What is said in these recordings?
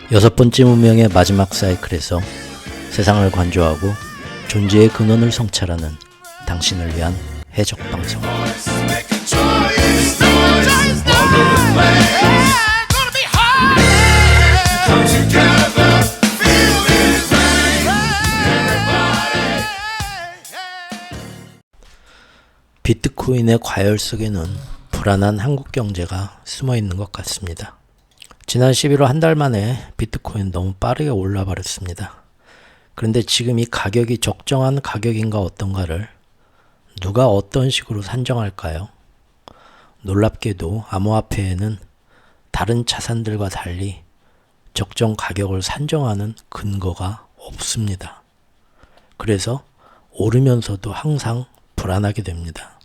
여섯 번째 문명의 마지막 사이클에서 세상을 관조하고 존재의 근원을 성찰하는 당신을 위한 해적 방송. 비트코인의 과열 속에는 불안한 한국 경제가 숨어 있는 것 같습니다. 지난 11월 한 달 만에 비트코인 너무 빠르게 올라 버렸습니다. 그런데 지금 이 가격이 적정한 가격인가 어떤가를 누가 어떤 식으로 산정할까요? 놀랍게도 암호화폐에는 다른 자산들과 달리 적정 가격을 산정하는 근거가 없습니다. 그래서 오르면서도 항상 불안하게 됩니다.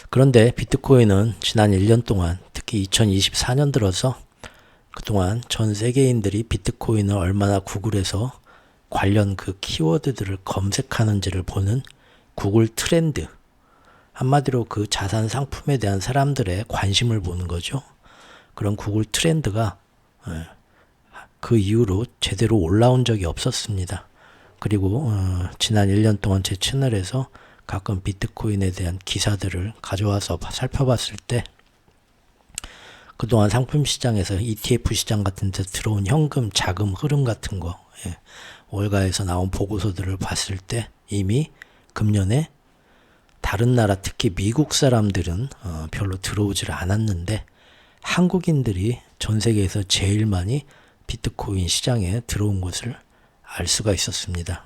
그런데 비트코인은 지난 1년 동안, 특히 2024년 들어서 그동안 전 세계인들이 비트코인을 얼마나 구글에서 관련 그 키워드들을 검색하는지를 보는 구글 트렌드, 한마디로 그 자산 상품에 대한 사람들의 관심을 보는 거죠. 그런 구글 트렌드가 그 이후로 제대로 올라온 적이 없었습니다. 그리고 지난 1년 동안 제 채널에서 가끔 비트코인에 대한 기사들을 가져와서 살펴봤을 때 그동안 상품 시장에서 ETF 시장 같은 데 들어온 현금 자금 흐름 같은 거, 월가에서 나온 보고서들을 봤을 때 이미 금년에 다른 나라, 특히 미국 사람들은 별로 들어오질 않았는데 한국인들이 전 세계에서 제일 많이 비트코인 시장에 들어온 것을 알 수가 있었습니다.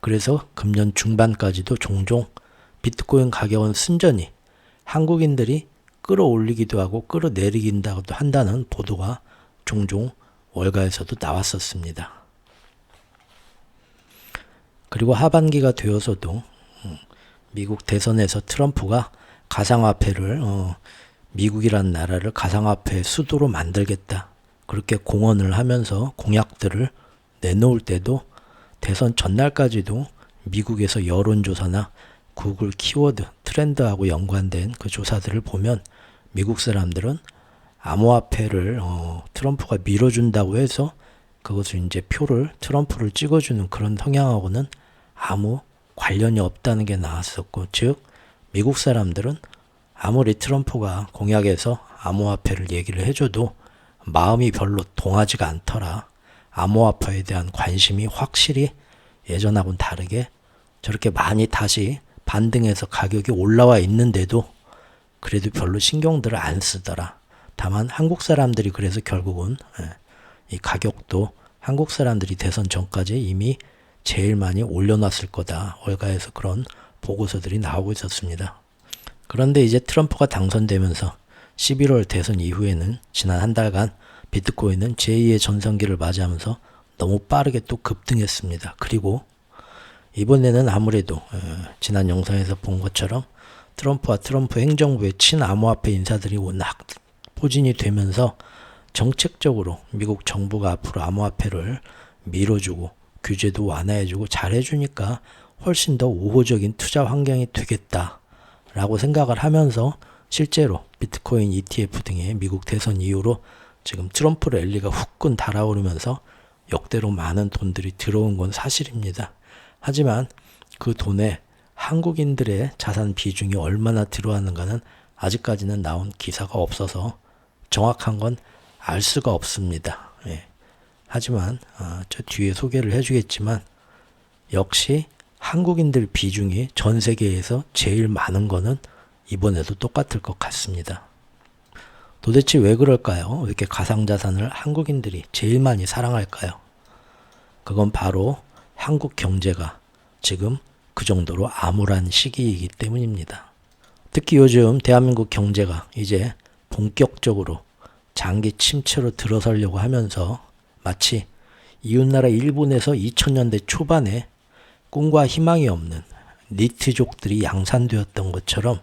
그래서 금년 중반까지도 종종 비트코인 가격은 순전히 한국인들이 끌어올리기도 하고 끌어내리기도 한다는 보도가 종종 월가에서도 나왔었습니다. 그리고 하반기가 되어서도 미국 대선에서 트럼프가 가상화폐를 미국이라는 나라를 가상화폐의 수도로 만들겠다, 그렇게 공언을 하면서 공약들을 내놓을 때도 대선 전날까지도 미국에서 여론조사나 구글 키워드 트렌드하고 연관된 그 조사들을 보면 미국 사람들은 암호화폐를 트럼프가 밀어준다고 해서 그것을 이제 표를 트럼프를 찍어주는 그런 성향하고는 아무 관련이 없다는 게 나왔었고, 즉 미국 사람들은 아무리 트럼프가 공약에서 암호화폐를 얘기를 해줘도 마음이 별로 동하지가 않더라. 암호화폐에 대한 관심이 확실히 예전하고는 다르게 저렇게 많이 다시 반등해서 가격이 올라와 있는데도 그래도 별로 신경들을 안 쓰더라. 다만 한국 사람들이 그래서 결국은 이 가격도 한국 사람들이 대선 전까지 이미 제일 많이 올려놨을 거다, 월가에서 그런 보고서들이 나오고 있었습니다. 그런데 이제 트럼프가 당선되면서 11월 대선 이후에는 지난 한 달간 비트코인은 제2의 전성기를 맞이하면서 너무 빠르게 또 급등했습니다. 그리고 이번에는 아무래도 지난 영상에서 본 것처럼 트럼프와 트럼프 행정부의 친암호화폐 인사들이 워낙 포진이 되면서 정책적으로 미국 정부가 앞으로 암호화폐를 밀어주고 규제도 완화해주고 잘해주니까 훨씬 더 우호적인 투자 환경이 되겠다라고 생각을 하면서 실제로 비트코인 ETF 등의 미국 대선 이후로 지금 트럼프 랠리가 후끈 달아오르면서 역대로 많은 돈들이 들어온 건 사실입니다. 하지만 그 돈에 한국인들의 자산 비중이 얼마나 들어왔는가는 아직까지는 나온 기사가 없어서 정확한 건 알 수가 없습니다. 하지만 저 뒤에 소개를 해주겠지만 역시 한국인들 비중이 전 세계에서 제일 많은 거는 이번에도 똑같을 것 같습니다. 도대체 왜 그럴까요? 왜 이렇게 가상자산을 한국인들이 제일 많이 사랑할까요? 그건 바로 한국 경제가 지금 그 정도로 암울한 시기이기 때문입니다. 특히 요즘 대한민국 경제가 이제 본격적으로 장기 침체로 들어서려고 하면서 마치 이웃나라 일본에서 2000년대 초반에 꿈과 희망이 없는 니트족들이 양산되었던 것처럼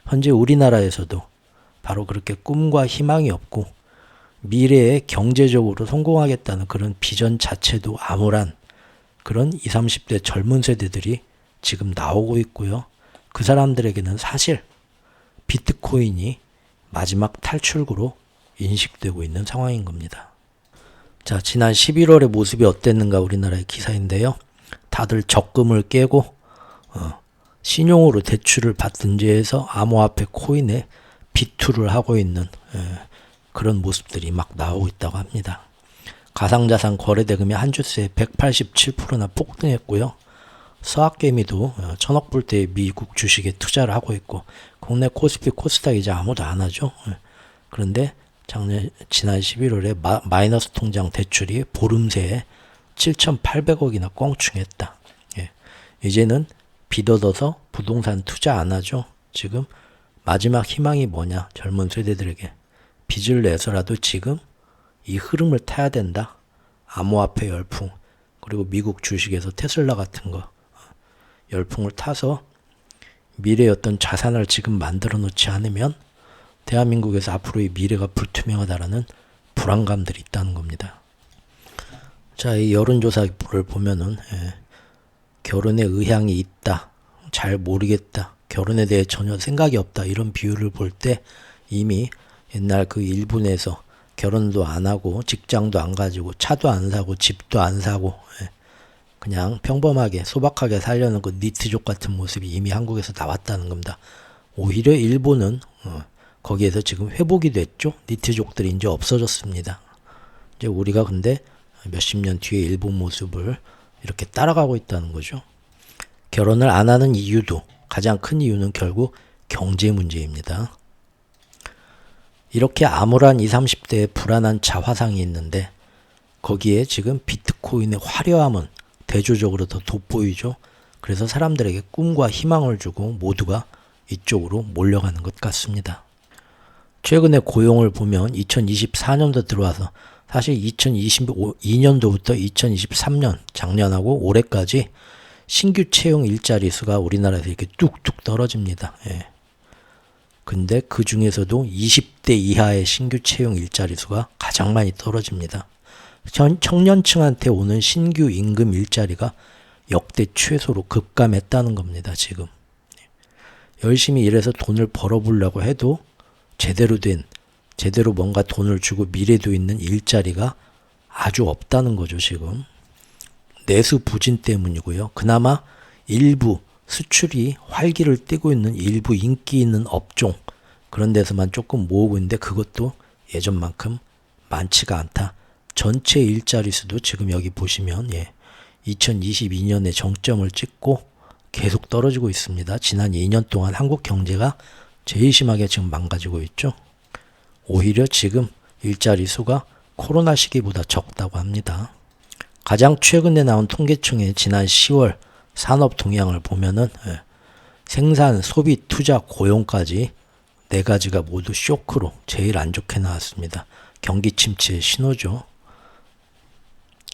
현재 우리나라에서도 바로 그렇게 꿈과 희망이 없고 미래에 경제적으로 성공하겠다는 그런 비전 자체도 암울한 그런 20, 30대 젊은 세대들이 지금 나오고 있고요. 그 사람들에게는 사실 비트코인이 마지막 탈출구로 인식되고 있는 상황인 겁니다. 자, 지난 11월의 모습이 어땠는가 우리나라의 기사인데요. 다들 적금을 깨고 신용으로 대출을 받든지 해서 암호화폐 코인에 비투를 하고 있는 그런 모습들이 막 나오고 있다고 합니다. 가상자산 거래대금이 한 주 새에 187%나 폭등했고요. 서학개미도 1000억 불대의 미국 주식에 투자를 하고 있고, 국내 코스피 코스닥 이제 아무도 안 하죠. 그런데 지난 11월에 마이너스 통장 대출이 보름 새에 7,800억이나 껑충했다. 이제는 빚 얻어서 부동산 투자 안 하죠. 지금 마지막 희망이 뭐냐, 젊은 세대들에게 빚을 내서라도 지금 이 흐름을 타야 된다. 암호화폐 열풍, 그리고 미국 주식에서 테슬라 같은 거 열풍을 타서 미래의 어떤 자산을 지금 만들어 놓지 않으면 대한민국에서 앞으로의 미래가 불투명하다라는 불안감들이 있다는 겁니다. 자, 이 여론조사를 보면은 결혼에 의향이 있다, 잘 모르겠다, 결혼에 대해 전혀 생각이 없다, 이런 비율을 볼 때 이미 옛날 그 일본에서 결혼도 안 하고 직장도 안 가지고 차도 안 사고 집도 안 사고 그냥 평범하게 소박하게 살려는 그 니트족 같은 모습이 이미 한국에서 나왔다는 겁니다. 오히려 일본은 거기에서 지금 회복이 됐죠. 니트족들이 이제 없어졌습니다. 이제 우리가 근데 몇십 년 뒤에 일본 모습을 이렇게 따라가고 있다는 거죠. 결혼을 안 하는 이유도, 가장 큰 이유는 결국 경제 문제입니다. 이렇게 암울한 20, 30대의 불안한 자화상이 있는데 거기에 지금 비트코인의 화려함은 대조적으로 더 돋보이죠. 그래서 사람들에게 꿈과 희망을 주고 모두가 이쪽으로 몰려가는 것 같습니다. 최근에 고용을 보면 2024년도 들어와서 사실 2022년도부터 2023년 작년하고 올해까지 신규 채용 일자리 수가 우리나라에서 이렇게 뚝뚝 떨어집니다. 근데 그 중에서도 20대 이하의 신규 채용 일자리 수가 가장 많이 떨어집니다. 청년층한테 오는 신규 임금 일자리가 역대 최소로 급감했다는 겁니다. 지금 열심히 일해서 돈을 벌어보려고 해도 제대로 뭔가 돈을 주고 미래도 있는 일자리가 아주 없다는 거죠. 지금 내수 부진 때문이고요. 그나마 일부 수출이 활기를 띠고 있는 일부 인기 있는 업종, 그런 데서만 조금 모으고 있는데 그것도 예전만큼 많지가 않다. 전체 일자리 수도 지금 여기 보시면 2022년에 정점을 찍고 계속 떨어지고 있습니다. 지난 2년 동안 한국 경제가 제일 심하게 지금 망가지고 있죠. 오히려 지금 일자리 수가 코로나 시기보다 적다고 합니다. 가장 최근에 나온 통계청의 지난 10월 산업 동향을 보면은 생산, 소비, 투자, 고용까지 네 가지가 모두 쇼크로 제일 안 좋게 나왔습니다. 경기 침체의 신호죠.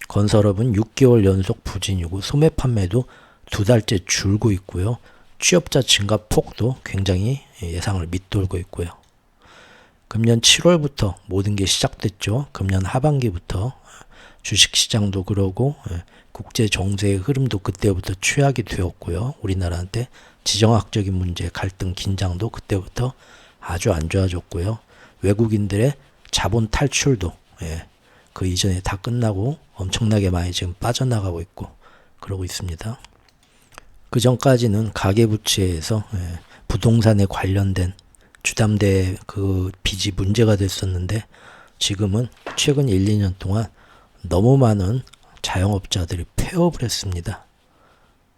건설업은 6개월 연속 부진이고 소매 판매도 2달째 줄고 있고요. 취업자 증가 폭도 굉장히 예상을 밑돌고 있고요. 금년 7월부터 모든 게 시작됐죠. 금년 하반기부터 주식시장도 그러고 국제 정세의 흐름도 그때부터 취약이 되었고요. 우리나라한테 지정학적인 문제, 갈등, 긴장도 그때부터 아주 안 좋아졌고요. 외국인들의 자본 탈출도 그 이전에 다 끝나고 엄청나게 많이 지금 빠져나가고 있고 그러고 있습니다. 그 전까지는 가계부채에서 부동산에 관련된 주담대 그 빚이 문제가 됐었는데 지금은 최근 1, 2년 동안 너무 많은 자영업자들이 폐업을 했습니다.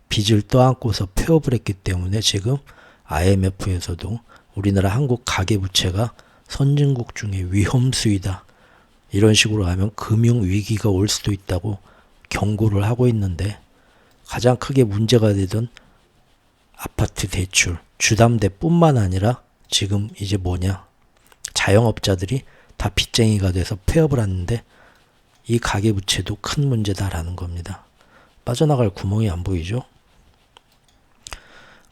빚을 떠안고서 폐업을 했기 때문에 지금 IMF에서도 우리나라 한국 가계부채가 선진국 중에 위험수위다, 이런 식으로 가면 금융위기가 올 수도 있다고 경고를 하고 있는데, 가장 크게 문제가 되던 아파트 대출, 주담대뿐만 아니라 지금 이제 자영업자들이 다 빚쟁이가 돼서 폐업을 하는데 이 가계부채도 큰 문제다라는 겁니다. 빠져나갈 구멍이 안 보이죠?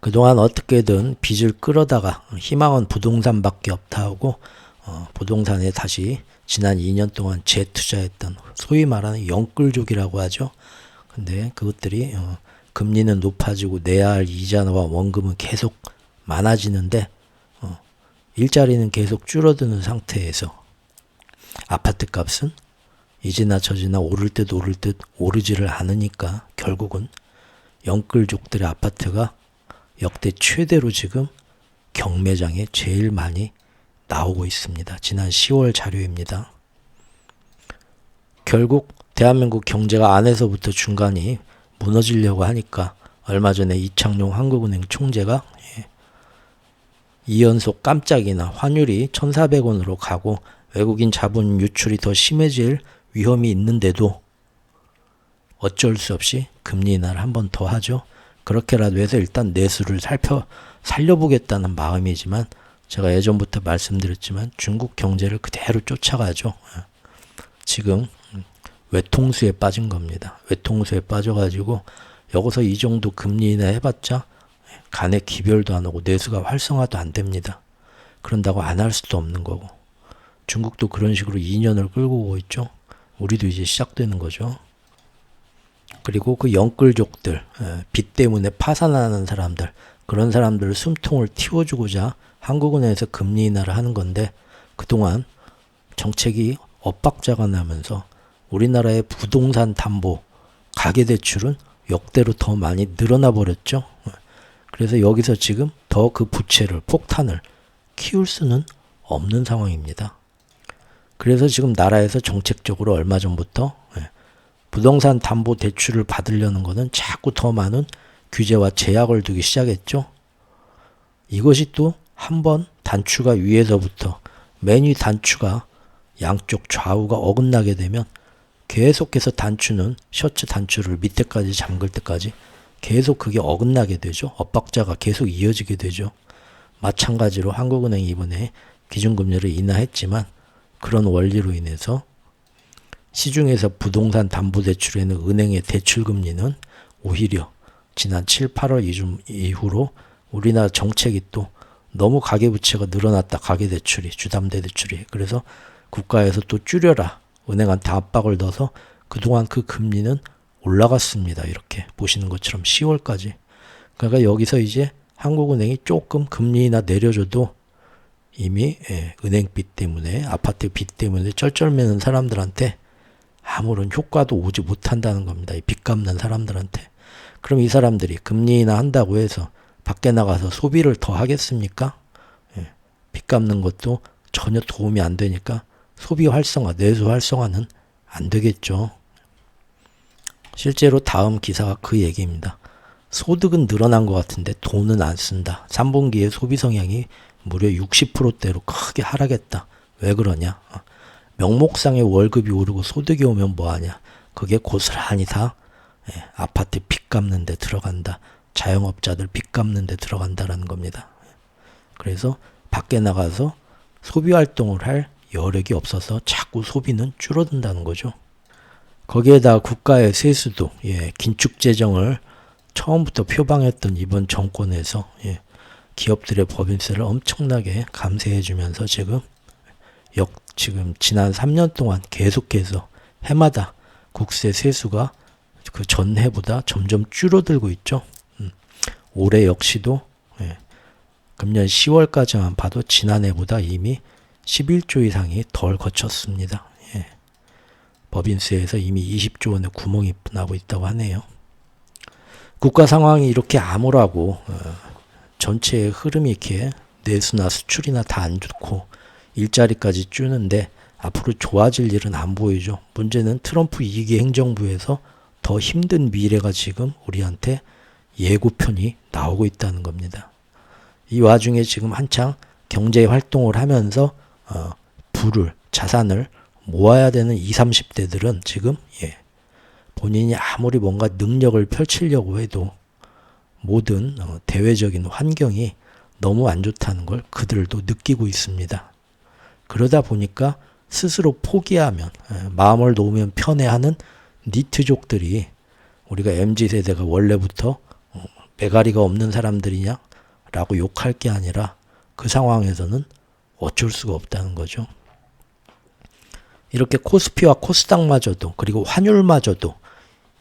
그동안 어떻게든 빚을 끌어다가 희망은 부동산밖에 없다 하고 부동산에 다시 지난 2년 동안 재투자했던 소위 말하는 영끌족이라고 하죠. 근데 그것들이 금리는 높아지고 내야 할 이자와 원금은 계속 많아지는데 일자리는 계속 줄어드는 상태에서 아파트 값은 이제나 저제나 오를 듯 오를 듯 오르지를 않으니까 결국은 영끌족들의 아파트가 역대 최대로 지금 경매장에 제일 많이 나오고 있습니다. 지난 10월 자료입니다. 결국 대한민국 경제가 안에서부터 중간이 무너지려고 하니까 얼마 전에 이창용 한국은행 총재가 이연속 깜짝이나 환율이 1,400원으로 가고 외국인 자본 유출이 더 심해질 위험이 있는데도 어쩔 수 없이 금리 인하를 한 번 더 하죠. 그렇게라도 해서 일단 내수를 살려보겠다는 마음이지만 제가 예전부터 말씀드렸지만 중국 경제를 그대로 쫓아가죠. 지금 외통수에 빠진 겁니다. 외통수에 빠져가지고 여기서 이 정도 금리 인하 해봤자 간의 기별도 안 오고 내수가 활성화도 안 됩니다. 그런다고 안 할 수도 없는 거고 중국도 그런 식으로 2년을 끌고 오고 있죠. 우리도 이제 시작되는 거죠. 그리고 그 영끌족들, 빚 때문에 파산하는 사람들, 그런 사람들 숨통을 틔워주고자 한국은행에서 금리 인하를 하는 건데 그동안 정책이 엇박자가 나면서 우리나라의 부동산 담보 가계대출은 역대로 더 많이 늘어나 버렸죠. 그래서 여기서 지금 더 그 부채를 폭탄을 키울 수는 없는 상황입니다. 그래서 지금 나라에서 정책적으로 얼마 전부터 부동산 담보 대출을 받으려는 것은 자꾸 더 많은 규제와 제약을 두기 시작했죠. 이것이 또 한번 단추가 위에서부터 맨 위 단추가 양쪽 좌우가 어긋나게 되면 계속해서 단추는 셔츠 단추를 밑에까지 잠글 때까지 계속 그게 어긋나게 되죠. 엇박자가 계속 이어지게 되죠. 마찬가지로 한국은행이 이번에 기준금리를 인하했지만 그런 원리로 인해서 시중에서 부동산 담보대출에는 은행의 대출금리는 오히려 지난 7, 8월 이후로 우리나라 정책이 또 너무 가계부채가 늘어났다. 가계대출이, 주담대대출이. 그래서 국가에서 또 줄여라. 은행한테 압박을 넣어서 그동안 그 금리는 올라갔습니다. 이렇게 보시는 것처럼 10월까지. 그러니까 여기서 이제 한국은행이 조금 금리 인하 내려줘도 이미 은행빚 때문에 아파트 빚 때문에 쩔쩔매는 사람들한테 아무런 효과도 오지 못한다는 겁니다. 이 빚 갚는 사람들한테. 그럼 이 사람들이 금리 인하 한다고 해서 밖에 나가서 소비를 더 하겠습니까? 빚 갚는 것도 전혀 도움이 안 되니까 소비 활성화, 내수 활성화는 안 되겠죠. 실제로 다음 기사가 그 얘기입니다. 소득은 늘어난 것 같은데 돈은 안 쓴다. 3분기에 소비 성향이 무려 60%대로 크게 하락했다. 왜 그러냐? 명목상의 월급이 오르고 소득이 오면 뭐하냐? 그게 고스란히 다 아파트 빚 갚는 데 들어간다. 자영업자들 빚 갚는 데 들어간다라는 겁니다. 그래서 밖에 나가서 소비활동을 할 여력이 없어서 자꾸 소비는 줄어든다는 거죠. 거기에다 국가의 세수도 긴축 재정을 처음부터 표방했던 이번 정권에서 기업들의 법인세를 엄청나게 감세해 주면서 지금 지난 3년 동안 계속해서 해마다 국세 세수가 그 전해보다 점점 줄어들고 있죠. 올해 역시도 금년 10월까지만 봐도 지난해보다 이미 11조 이상이 덜 거쳤습니다. 법인세에서 이미 20조 원의 구멍이 나고 있다고 하네요. 국가 상황이 이렇게 암울하고 전체의 흐름이 이렇게 내수나 수출이나 다 안 좋고 일자리까지 줄는데 앞으로 좋아질 일은 안 보이죠. 문제는 트럼프 2기 행정부에서 더 힘든 미래가 지금 우리한테 예고편이 나오고 있다는 겁니다. 이 와중에 지금 한창 경제 활동을 하면서 자산을 모아야 되는 20, 30대들은 지금 본인이 아무리 뭔가 능력을 펼치려고 해도 모든 대외적인 환경이 너무 안 좋다는 걸 그들도 느끼고 있습니다. 그러다 보니까 스스로 포기하면 마음을 놓으면 편해하는 니트족들이 우리가 MZ세대가 원래부터 매가리가 없는 사람들이냐 라고 욕할 게 아니라 그 상황에서는 어쩔 수가 없다는 거죠. 이렇게 코스피와 코스닥마저도 그리고 환율마저도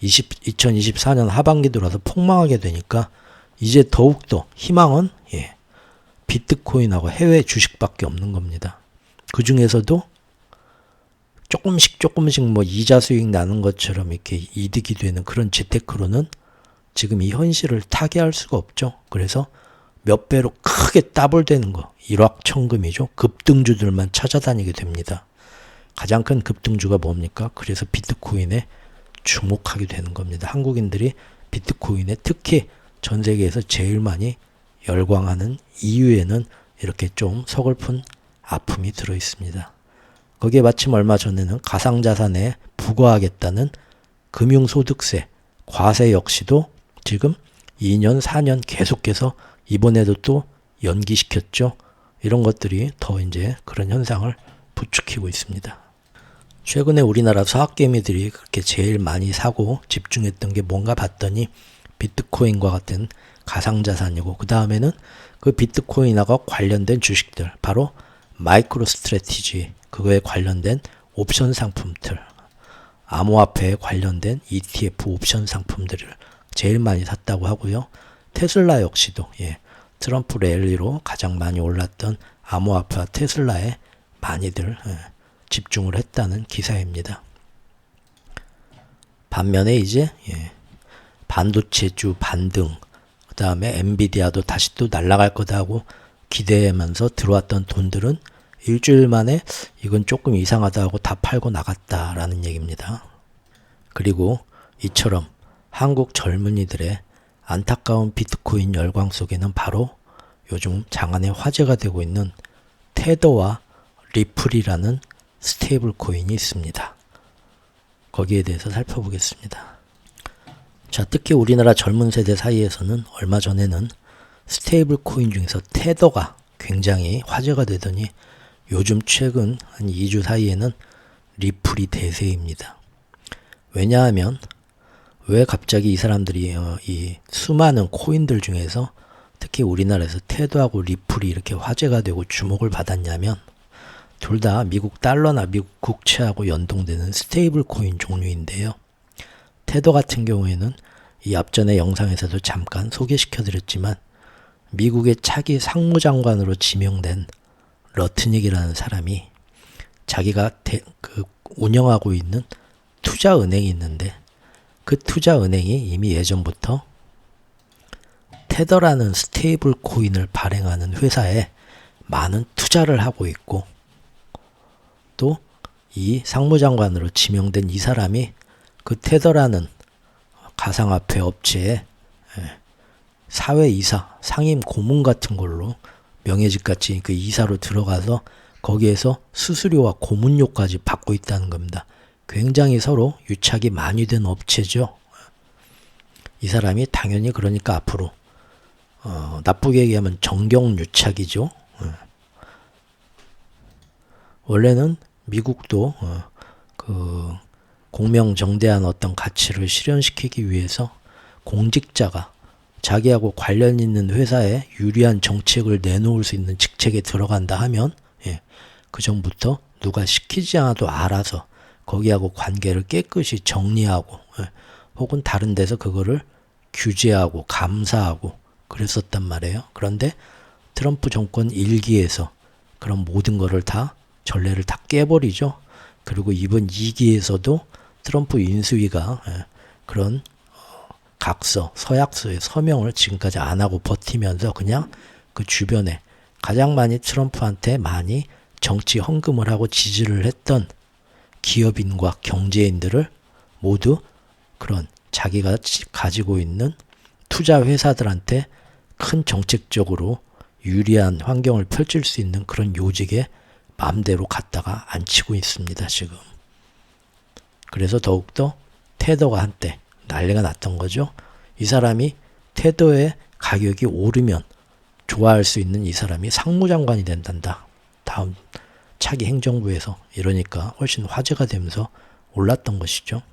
2024년 하반기 들어서 폭망하게 되니까 이제 더욱더 희망은 비트코인하고 해외 주식밖에 없는 겁니다. 그 중에서도 조금씩 뭐 이자 수익 나는 것처럼 이렇게 이득이 되는 그런 재테크로는 지금 이 현실을 타개할 수가 없죠. 그래서 몇 배로 크게 따블되는 거, 일확천금이죠. 급등주들만 찾아다니게 됩니다. 가장 큰 급등주가 뭡니까? 그래서 비트코인에 주목하게 되는 겁니다. 한국인들이 비트코인에 특히 전 세계에서 제일 많이 열광하는 이유에는 이렇게 좀 서글픈 아픔이 들어 있습니다. 거기에 마침 얼마 전에는 가상자산에 부과하겠다는 금융소득세, 과세 역시도 지금 2년, 4년 계속해서 이번에도 또 연기시켰죠. 이런 것들이 더 이제 그런 현상을 부추기고 있습니다. 최근에 우리나라 서학개미들이 그렇게 제일 많이 사고 집중했던 게 뭔가 봤더니 비트코인과 같은 가상자산이고, 그 다음에는 그 비트코인하고 관련된 주식들, 바로 마이크로 스트래티지, 그거에 관련된 옵션 상품들, 암호화폐에 관련된 ETF 옵션 상품들을 제일 많이 샀다고 하고요. 테슬라 역시도 트럼프 랠리로 가장 많이 올랐던 암호화폐와 테슬라에 많이들 집중을 했다는 기사입니다. 반면에 이제 반도체주 반등, 그 다음에 엔비디아도 다시 또 날아갈 거다 하고 기대하면서 들어왔던 돈들은 일주일 만에 이건 조금 이상하다 하고 다 팔고 나갔다라는 얘기입니다. 그리고 이처럼 한국 젊은이들의 안타까운 비트코인 열광 속에는 바로 요즘 장안의 화제가 되고 있는 테더와 리플이라는 스테이블 코인이 있습니다. 거기에 대해서 살펴보겠습니다. 자, 특히 우리나라 젊은 세대 사이에서는 얼마 전에는 스테이블 코인 중에서 테더가 굉장히 화제가 되더니 요즘 최근 한 2주 사이에는 리플이 대세입니다. 왜냐하면 왜 갑자기 이 사람들이 이 수많은 코인들 중에서 특히 우리나라에서 테더하고 리플이 이렇게 화제가 되고 주목을 받았냐면, 둘 다 미국 달러나 미국 국채하고 연동되는 스테이블 코인 종류인데요. 테더 같은 경우에는 이 앞전의 영상에서도 잠깐 소개시켜드렸지만 미국의 차기 상무장관으로 지명된 러트닉이라는 사람이 자기가 운영하고 있는 투자은행이 있는데, 그 투자은행이 이미 예전부터 테더라는 스테이블 코인을 발행하는 회사에 많은 투자를 하고 있고, 또 이 상무장관으로 지명된 이 사람이 그 테더라는 가상화폐 업체에 사회이사, 상임 고문 같은 걸로 명예직같이 그 이사로 들어가서 거기에서 수수료와 고문료까지 받고 있다는 겁니다. 굉장히 서로 유착이 많이 된 업체죠. 이 사람이 당연히 그러니까 앞으로 나쁘게 얘기하면 정경유착이죠. 원래는 미국도 그 공명정대한 어떤 가치를 실현시키기 위해서 공직자가 자기하고 관련 있는 회사에 유리한 정책을 내놓을 수 있는 직책에 들어간다 하면 그 전부터 누가 시키지 않아도 알아서 거기하고 관계를 깨끗이 정리하고 혹은 다른 데서 그거를 규제하고 감사하고 그랬었단 말이에요. 그런데 트럼프 정권 1기에서 그런 모든 거를 다 전례를 다 깨버리죠. 그리고 이번 2기에서도 트럼프 인수위가 그런 각서, 서약서의 서명을 지금까지 안 하고 버티면서 그냥 그 주변에 가장 많이 트럼프한테 많이 정치 헌금을 하고 지지를 했던 기업인과 경제인들을 모두 그런 자기가 가지고 있는 투자 회사들한테 큰 정책적으로 유리한 환경을 펼칠 수 있는 그런 요직에 마음대로 갖다가 앉히고 있습니다, 지금. 그래서 더욱더 테더가 한때 난리가 났던 거죠. 이 사람이 테더의 가격이 오르면 좋아할 수 있는 이 사람이 상무장관이 된단다. 다음 차기 행정부에서 이러니까 훨씬 화제가 되면서 올랐던 것이죠.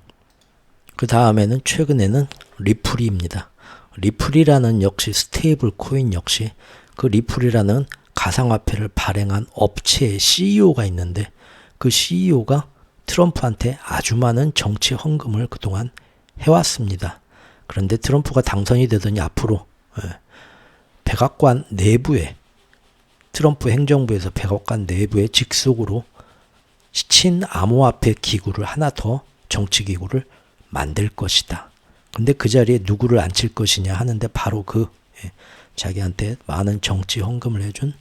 그 다음에는 최근에는 리플입니다. 리플이라는 역시 스테이블 코인 역시 그 리플이라는 가상화폐를 발행한 업체의 CEO가 있는데, 그 CEO가 트럼프한테 아주 많은 정치 헌금을 그동안 해왔습니다. 그런데 트럼프가 당선이 되더니 앞으로 백악관 내부에, 트럼프 행정부에서 백악관 내부에 직속으로 친암호화폐 기구를 하나 더 정치기구를 만들 것이다. 근데 그 자리에 누구를 앉힐 것이냐 하는데 바로 자기한테 많은 정치 헌금을 해준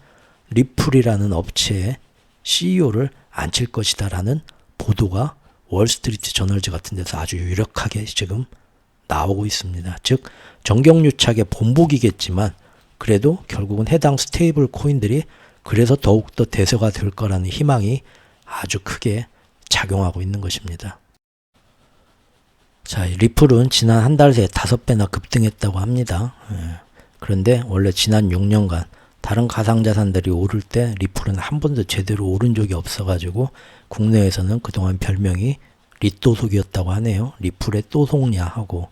리플이라는 업체의 CEO를 앉힐 것이다 라는 보도가 월스트리트 저널지 같은 데서 아주 유력하게 지금 나오고 있습니다. 즉 정경유착의 본보기겠지만 그래도 결국은 해당 스테이블 코인들이 그래서 더욱더 대세가 될 거라는 희망이 아주 크게 작용하고 있는 것입니다. 자, 리플은 지난 한 달 새에 5배나 급등했다고 합니다. 그런데 원래 지난 6년간 다른 가상자산들이 오를 때 리플은 한 번도 제대로 오른 적이 없어가지고 국내에서는 그동안 별명이 리또속이었다고 하네요. 리플의 또속냐 하고.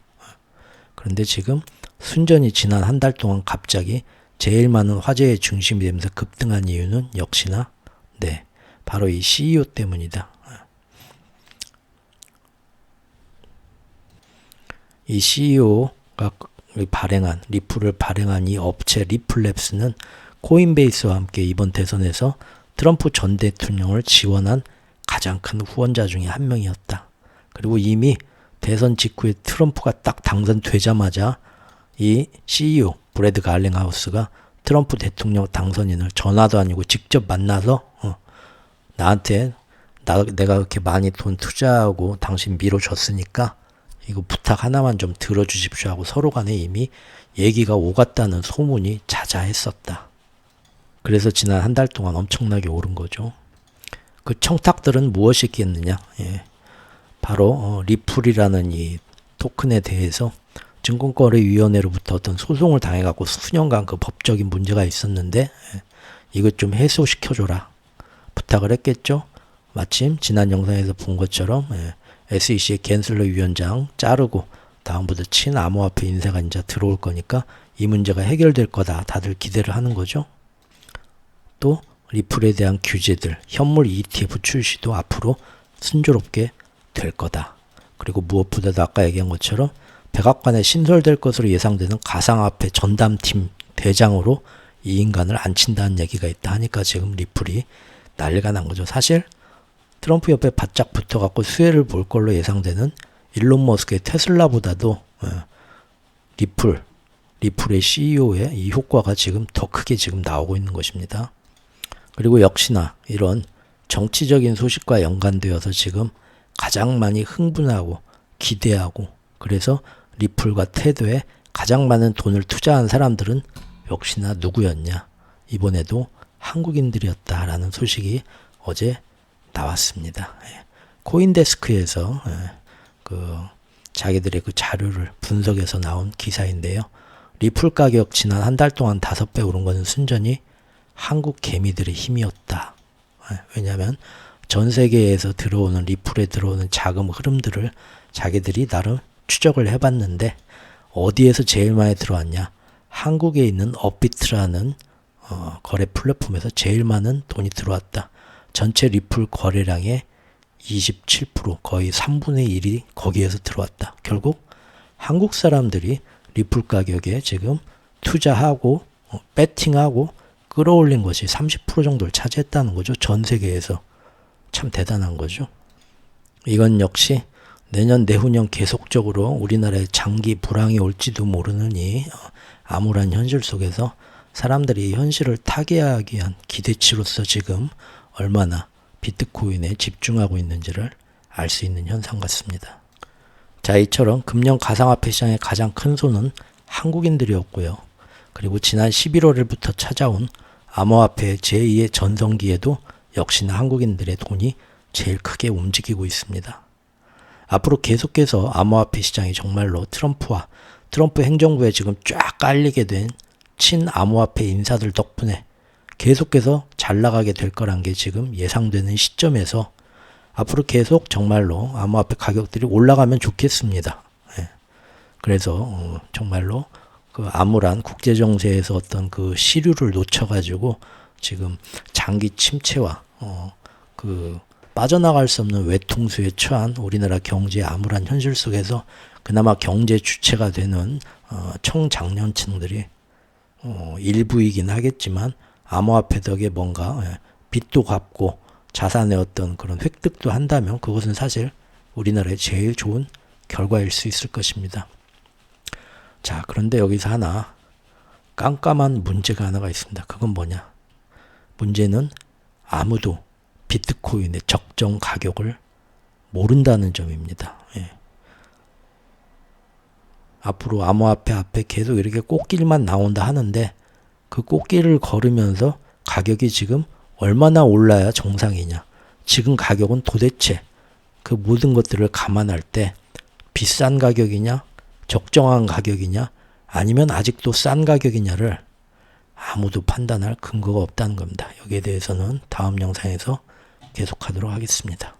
그런데 지금 순전히 지난 한 달 동안 갑자기 제일 많은 화제의 중심이 되면서 급등한 이유는 역시나 바로 이 CEO 때문이다. 이 CEO가 발행한 리플을 발행한 이 업체 리플랩스는 코인베이스와 함께 이번 대선에서 트럼프 전 대통령을 지원한 가장 큰 후원자 중에 한 명이었다. 그리고 이미 대선 직후에 트럼프가 딱 당선되자마자 이 CEO 브래드 갈링하우스가 트럼프 대통령 당선인을 전화도 아니고 직접 만나서 나한테 내가 그렇게 많이 돈 투자하고 당신 밀어줬으니까 이거 부탁 하나만 좀 들어주십시오 하고 서로 간에 이미 얘기가 오갔다는 소문이 자자했었다. 그래서 지난 한 달 동안 엄청나게 오른 거죠. 그 청탁들은 무엇이겠느냐? 바로 리플이라는 이 토큰에 대해서 증권거래위원회로부터 어떤 소송을 당해갖고 수년간 그 법적인 문제가 있었는데 이것 좀 해소시켜줘라 부탁을 했겠죠. 마침 지난 영상에서 본 것처럼 SEC의 겐슬러 위원장 자르고 다음부터 친암호화폐 인쇄가 이제 들어올 거니까 이 문제가 해결될 거다 다들 기대를 하는 거죠. 또 리플에 대한 규제들, 현물 ETF 출시도 앞으로 순조롭게 될 거다. 그리고 무엇보다도 아까 얘기한 것처럼 백악관에 신설될 것으로 예상되는 가상화폐 전담팀 대장으로 이 인간을 앉힌다는 얘기가 있다 하니까 지금 리플이 난리가 난 거죠. 사실 트럼프 옆에 바짝 붙어갖고 수혜를 볼 걸로 예상되는 일론 머스크의 테슬라보다도 리플의 CEO의 이 효과가 지금 더 크게 지금 나오고 있는 것입니다. 그리고 역시나 이런 정치적인 소식과 연관되어서 지금 가장 많이 흥분하고 기대하고 그래서 리플과 테드에 가장 많은 돈을 투자한 사람들은 역시나 누구였냐? 이번에도 한국인들이었다라는 소식이 어제 나왔습니다. 코인데스크에서 자기들의 그 자료를 분석해서 나온 기사인데요. 리플 가격 지난 한 달 동안 5배 오른 것은 순전히 한국 개미들의 힘이었다. 왜냐하면 전 세계에서 들어오는 리플에 들어오는 자금 흐름들을 자기들이 나름 추적을 해봤는데 어디에서 제일 많이 들어왔냐? 한국에 있는 업비트라는 거래 플랫폼에서 제일 많은 돈이 들어왔다. 전체 리플 거래량의 27% 거의 3분의 1이 거기에서 들어왔다. 결국 한국 사람들이 리플 가격에 지금 투자하고 배팅하고 끌어올린 것이 30% 정도를 차지했다는 거죠. 전 세계에서. 참 대단한 거죠. 이건 역시 내년 내후년 계속적으로 우리나라에 장기 불황이 올지도 모르는 이 암울한 현실 속에서 사람들이 현실을 타개하기 위한 기대치로서 지금 얼마나 비트코인에 집중하고 있는지를 알 수 있는 현상 같습니다. 자, 이처럼 금년 가상화폐 시장의 가장 큰 손은 한국인들이었고요. 그리고 지난 11월부터 찾아온 암호화폐 제2의 전성기에도 역시나 한국인들의 돈이 제일 크게 움직이고 있습니다. 앞으로 계속해서 암호화폐 시장이 정말로 트럼프 행정부에 지금 쫙 깔리게 된 친암호화폐 인사들 덕분에 계속해서 잘 나가게 될 거란 게 지금 예상되는 시점에서 앞으로 계속 정말로 암호화폐 가격들이 올라가면 좋겠습니다. 그래서 정말로 그 암울한 국제정세에서 어떤 그 시류를 놓쳐가지고 지금 장기 침체와 그 빠져나갈 수 없는 외통수에 처한 우리나라 경제의 암울한 현실 속에서 그나마 경제 주체가 되는 청장년층들이 일부이긴 하겠지만 암호화폐 덕에 뭔가 빚도 갚고 자산의 어떤 그런 획득도 한다면 그것은 사실 우리나라의 제일 좋은 결과일 수 있을 것입니다. 자, 그런데 여기서 하나 깜깜한 문제가 하나가 있습니다. 그건 뭐냐? 문제는 아무도 비트코인의 적정 가격을 모른다는 점입니다. 예. 앞으로 암호화폐 앞에 계속 이렇게 꽃길만 나온다 하는데 그 꽃길을 걸으면서 가격이 지금 얼마나 올라야 정상이냐. 지금 가격은 도대체 그 모든 것들을 감안할 때 비싼 가격이냐, 적정한 가격이냐, 아니면 아직도 싼 가격이냐를 아무도 판단할 근거가 없다는 겁니다. 여기에 대해서는 다음 영상에서 계속하도록 하겠습니다.